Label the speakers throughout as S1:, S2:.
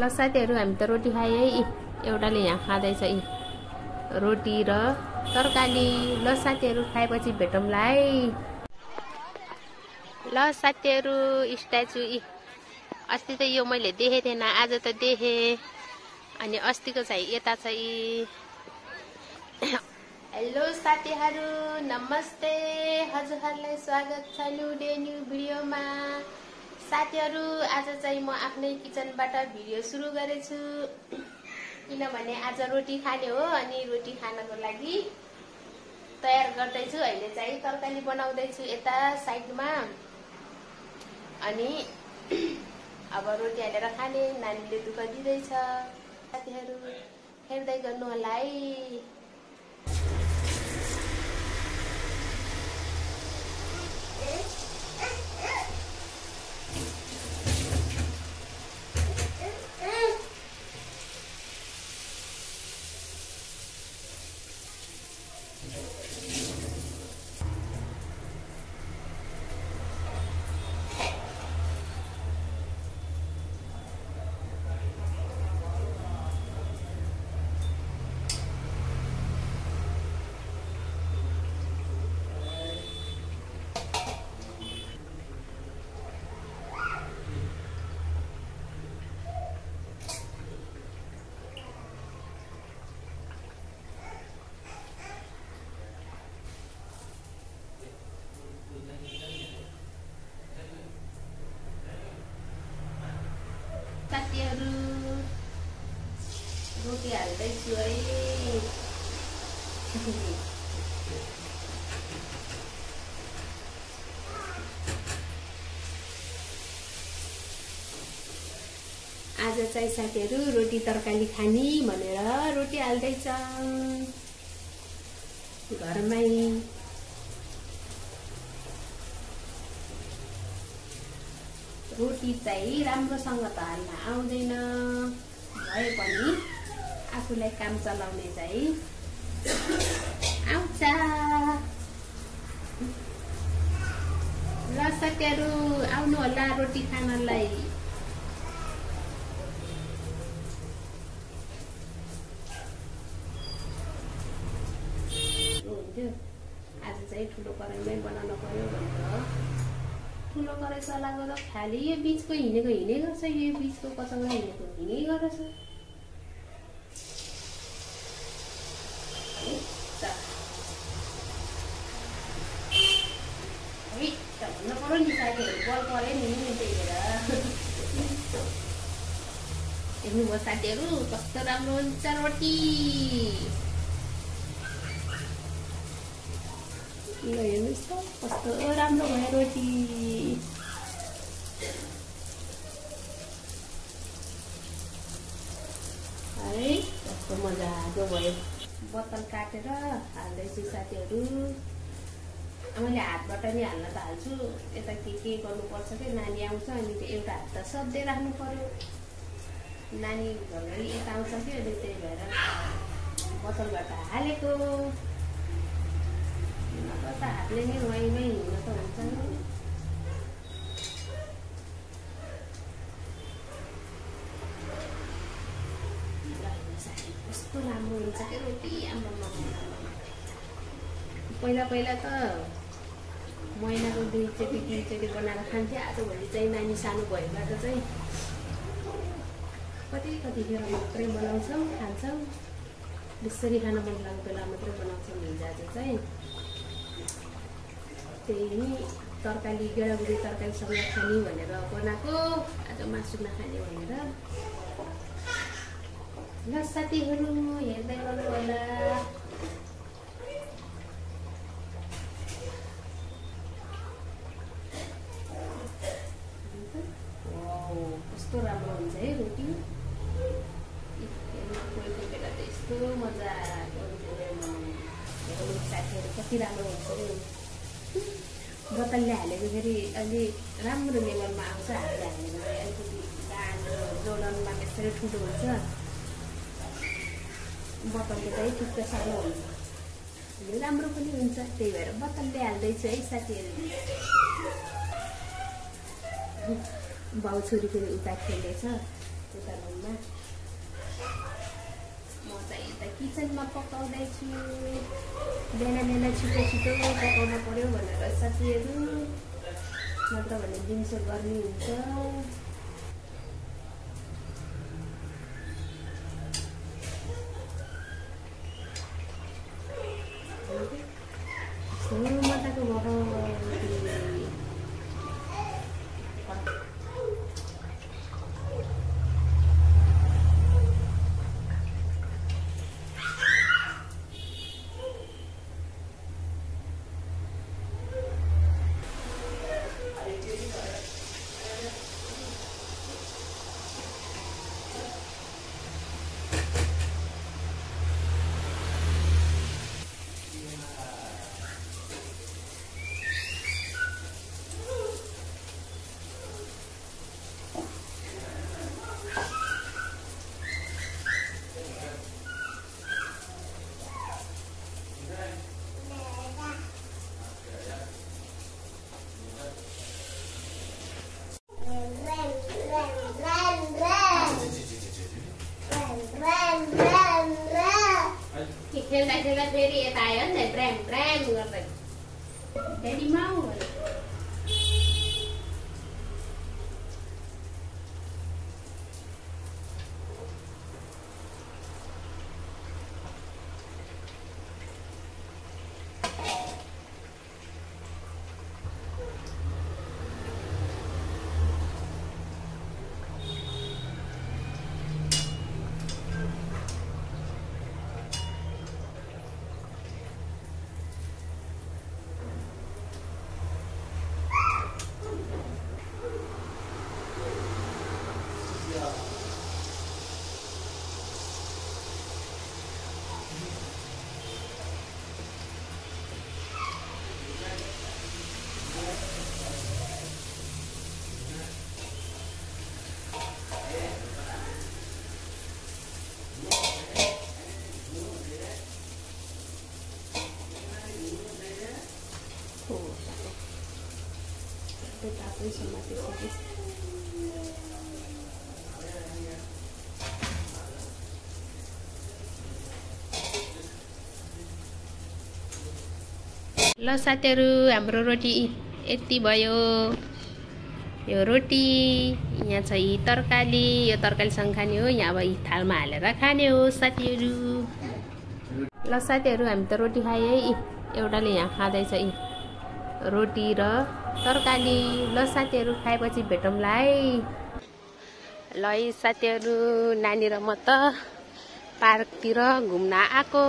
S1: ल साथीहरु हामी त रोटी खाए है एउटाले यहाँ खाँदैछ रोटी र तरकारी। ल साथीहरु खाएपछि भेटौँला है। ल साथीहरु स्ट्याचु अस्ति त यो मैले देखेको थिएन, आज त देखे। अनि अस्तिको चाहिँ यता चाहिँ। हेलो साथीहरु नमस्ते, हजुरहरुलाई स्वागत छ न्यू भिडियोमा। साथीहरु आज चाहिँ म आफ्नै किचनबाट भिडियो सुरु गरेछु, किनभने आज रोटी खाने हो। अनि रोटी खानको लागि तयार गर्दैछु। अहिले चाहिँ तरकारी बनाउँदैछु यता साइडमा। अनि अब रोटी हालेर खाने। नानीले दुःख दिँदैछ। साथीहरु हेर्दै गर्नु होला है। साथीहरु रोटी हाल्दैछु है। आज चाहिँ साथीहरु रोटी तरकारी खानी भनेर रोटी हाल्दैछ घरमै। रोटी चाहिँ राम्रोसँग त हाल्न आउँदैन भए पनि आफूलाई काम चलाउने चाहिँ आउँछ। ल साथीहरु आउनु होला रोटी खानलाई। आज चाहिँ ठुलो कराईमै बनाउनु पर्यो भनेर ठुलो कराई चलाएको त खाली यो बीचको हिँडेको छ, यो बीचको कचौरा हिँडेको गरेछ। भन्नु पर्यो नि साथीहरु, बल पऱ्यो नि त्यही भएर। हेर्नुभयो साथीहरु कस्तो राम्रो हुन्छ रोटी। ल हेर्नुहोस् त कस्तो राम्रो भयो रोटी। है कस्तो मजाको भयो। बोतल काटेर हाल्दैछु साथीहरु। मैले हातबाट नि हाल्न त हाल्छु, यता के गर्नुपर्छ कि नानी आउँछ अनि त्यो एउटा हात त सधैँ राख्नु पर्यो। नानी घरि यता आउँछ कि अनि त्यही भएर बोतलबाट हालेको। नत्र त हातले नै वाइमै हिँड्न त हुन्छ नि। कस्तो राम्रो हुन्छ क्या रोटी। पहिला त महिनाको 2 चोटि 3 चोटि बनाएर खान्थेँ। आजभोलि चाहिँ नानी सानो भएबाट चाहिँ कतिखेर मात्रै बनाउँछौँ खान्छौँ। यसरी खान मन लाग्ने बेला मात्रै बनाउँछौँ। हिजो आज चाहिँ त्यही नि तरकारी गेडागुडी तरकारीसँग खाने भनेर बनाएको, आज मासु नखाने भनेर। ल साथीहरु हेर्दै गर्नु होला। कस्तो राम्रो हुन्छ है रोटी। कोही बेला त यस्तो मजाको हुन्छ साथीहरु, कति राम्रो हुन्छ। बोतलले हालेको फेरि अलि राम्रो लेभलमा आउँछ। हातले हालेको अलिकति गानो जोडनमा त्यसरी ठुलो हुन्छ। बोतलले चाहिँ ठिक्क सानो हुन्छ, राम्रो पनि हुन्छ। त्यही भएर बोतलले हाल्दैछु है साथीहरु। बाउ छोरी पनि उता खेल्दैछ। यता रुममा म चाहिँ यता किचनमा पकाउँदैछु। बिहान छिटो छिटो पकाउनु पर्यो भनेर साथीहरू, नत्र भने दिउँसो गर्मी हुन्छ। मजाको भयो। खेल्दा फेरि यता आयो नि त ड्राम ड्राम गर्दै ड्याडी माउ ल साथीहरु, हाम्रो रोटी यति भयो। यो रोटी यहाँ छ, यी तरकारी, यो तरकारीसँग खाने हो। यहाँ अब यी थालमा हालेर खाने हो साथीहरु। ल साथीहरु, हामी त रोटी खाए है। एउटाले यहाँ खाँदैछ यी रोटी र तरकारी। ल साथीहरु, खाएपछि भेटौँला है। ल साथीहरु, नानी र म त पार्कतिर घुम्न आएको।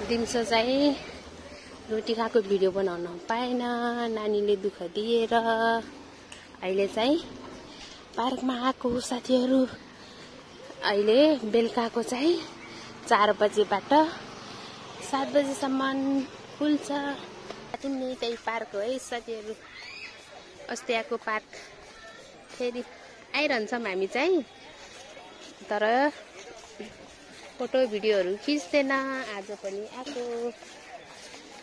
S1: दिउँसो चाहिँ रोटी खाएको भिडियो बनाउन पाएन, नानीले दुःख दिएर। अहिले चाहिँ पार्कमा आएको साथीहरु। अहिले बेलुकाको चाहिँ 4 बजेबाट 7 बजेसम्म खुल्छ। तिमी त्यही पार्क हो है साथीहरु। अस्ति आएको पार्क फेरि आइरहन्छौँ हामी चाहिँ, तर फोटो भिडियोहरू खिच्दैन। आज पनि आएको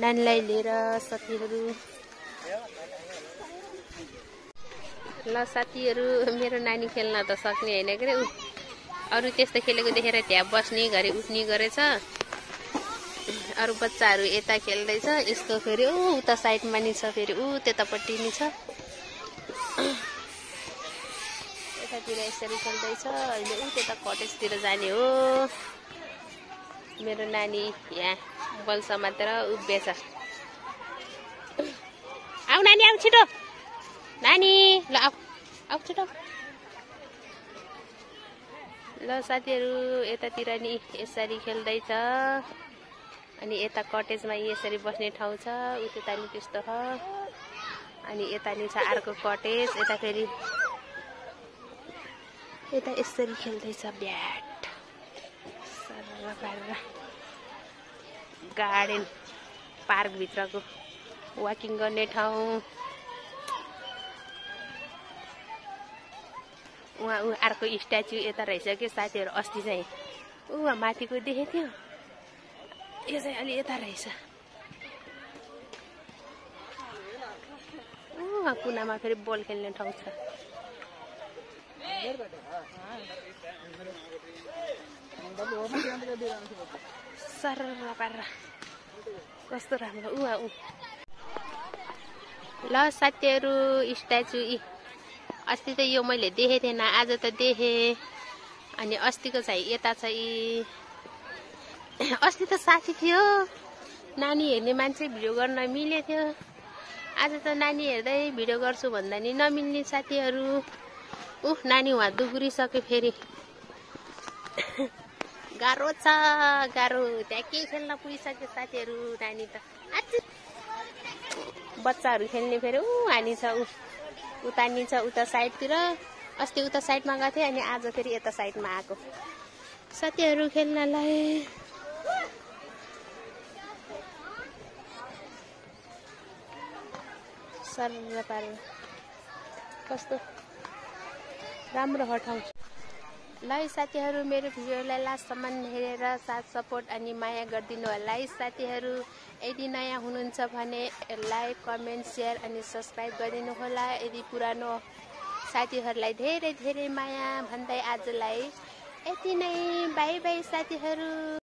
S1: नानीलाई लिएर साथीहरु। ल साथीहरु, मेरो नानी खेल्न त सक्ने हैन के रे। अरु त्यस्तो खेलेको देखेर त्यहाँ बस्ने गरे उठ्ने गरेछ। अरु बच्चाहरू यता खेल्दैछ, यस्तो फेरि उता साइडमा नि छ, फेरि त्यतापट्टि नि छ। यतातिर यसरी खेल्दैछ। अहिले त्यता कटेजतिर जाने हो। मेरो नानी यहाँ बल समातेर उभिएछ। आऊ नानी, आऊ छिटो नानी, ल आऊ आऊ छिटो। ल साथीहरु, यतातिर नि यसरी खेल्दैछ। अनि यता कटेजमा यसरी बस्ने ठाउँ छ, उता नि त्यस्तो छ। अनि यता नि छ अर्को कटेज। यता फेरि यता यसरी खेल्दैछ ब्याट सरर पारेर। गार्डन पार्क भित्रको वाकिङ गर्ने ठाउँ। उहाँ अर्को स्ट्याचु यता रहेछ के साथीहरु। अस्ति चाहिँ उहाँ माथिको देखेको थियो, यो चाहिँ अलि यता रहेछ। उहाँ कुनामा फेरि बल खेल्ने ठाउँ छ। सरर पारेर कस्तो राम्रो ऊ ल साथीहरू स्ट्याचु अस्ति त यो मैले देखेको थिएन आज त देखेँ अनि अस्तिको चाहिँ यता चाहिँ अस्ति त साथी थियो नानी हेर्ने मान्छे भिडियो गर्न मिलेको थियो आज त नानी हेर्दै भिडियो गर्छु भन्दा नि नमिल्ने साथीहरू नानी उहाँ दुगुरिसक्यो फेरि गाह्रो छ गाह्रो त्यहाँ के खेल्न पुगिसक्यो साथीहरू नानी त बच्चाहरू खेल्ने फेरि हानी छ उता नि छ उता साइडतिर अस्ति उता साइडमा गएको थिएँ अनि आज फेरि यता साइडमा आएको साथीहरू खेल्नलाई सरर पारेर कस्तो राम्रो हटाउँछ ल साथीहरू मेरो भिडियोलाई लास्टसम्म हेरेर साथ सपोर्ट अनि माया गरिदिनु होला है साथीहरू यदि नयाँ हुनुहुन्छ भने लाइक कमेन्ट सेयर अनि सब्सक्राइब गरिदिनु होला यदि पुरानो साथीहरूलाई धेरै धेरै माया भन्दै आजलाई यति नै बाई बाई साथीहरू।